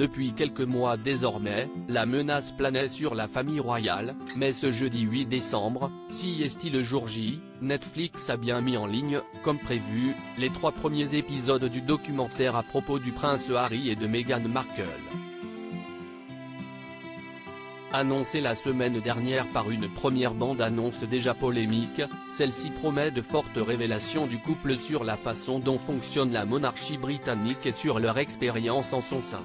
Depuis quelques mois désormais, la menace planait sur la famille royale, mais ce jeudi 8 décembre, CEST le jour J, Netflix a bien mis en ligne, comme prévu, les 3 premiers épisodes du documentaire à propos du prince Harry et de Meghan Markle. Annoncée la semaine dernière par une première bande-annonce déjà polémique, celle-ci promet de fortes révélations du couple sur la façon dont fonctionne la monarchie britannique et sur leur expérience en son sein.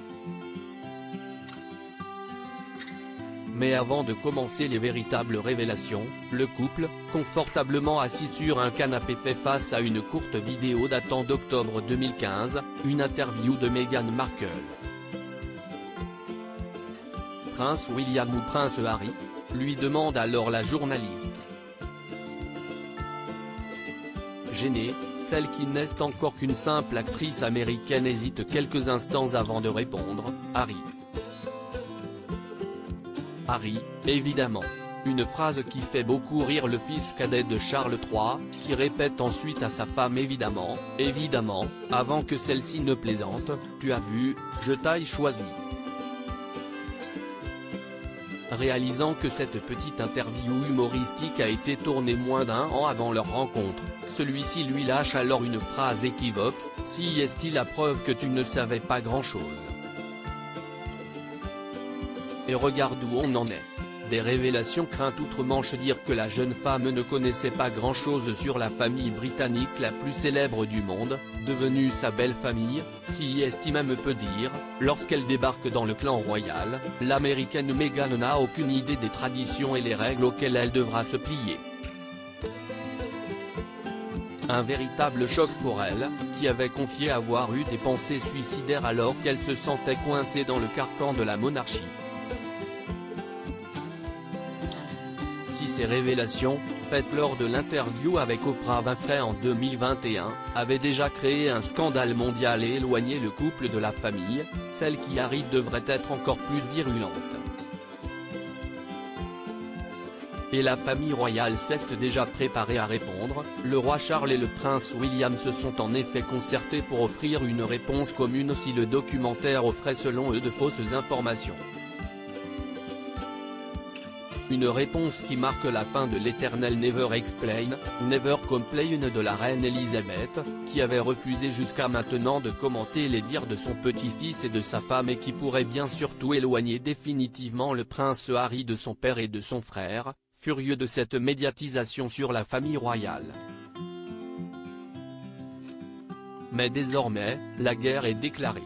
Mais avant de commencer les véritables révélations, le couple, confortablement assis sur un canapé fait face à une courte vidéo datant d'octobre 2015, une interview de Meghan Markle. Prince William ou Prince Harry ? Lui demande alors la journaliste. Gênée, celle qui n'est encore qu'une simple actrice américaine hésite quelques instants avant de répondre, Harry. Harry, évidemment. Une phrase qui fait beaucoup rire le fils cadet de Charles III, qui répète ensuite à sa femme évidemment, évidemment, avant que celle-ci ne plaisante, tu as vu, je t'ai choisi. Réalisant que cette petite interview humoristique a été tournée moins d'1 an avant leur rencontre, celui-ci lui lâche alors une phrase équivoque, si est-il la preuve que tu ne savais pas grand-chose. Et regarde où on en est. Des révélations craintes outre-Manche dire que la jeune femme ne connaissait pas grand-chose sur la famille britannique la plus célèbre du monde, devenue sa belle famille, si est même peut dire, lorsqu'elle débarque dans le clan royal, l'américaine Meghan n'a aucune idée des traditions et les règles auxquelles elle devra se plier. Un véritable choc pour elle, qui avait confié avoir eu des pensées suicidaires alors qu'elle se sentait coincée dans le carcan de la monarchie. Si ces révélations, faites lors de l'interview avec Oprah Winfrey en 2021, avaient déjà créé un scandale mondial et éloigné le couple de la famille, celle qui arrive devrait être encore plus virulente. Et la famille royale s'est déjà préparée à répondre, le roi Charles et le prince William se sont en effet concertés pour offrir une réponse commune si le documentaire offrait selon eux de fausses informations. Une réponse qui marque la fin de l'éternel Never Explain, Never Complain de la reine Elisabeth, qui avait refusé jusqu'à maintenant de commenter les dires de son petit-fils et de sa femme et qui pourrait bien surtout éloigner définitivement le prince Harry de son père et de son frère, furieux de cette médiatisation sur la famille royale. Mais désormais, la guerre est déclarée.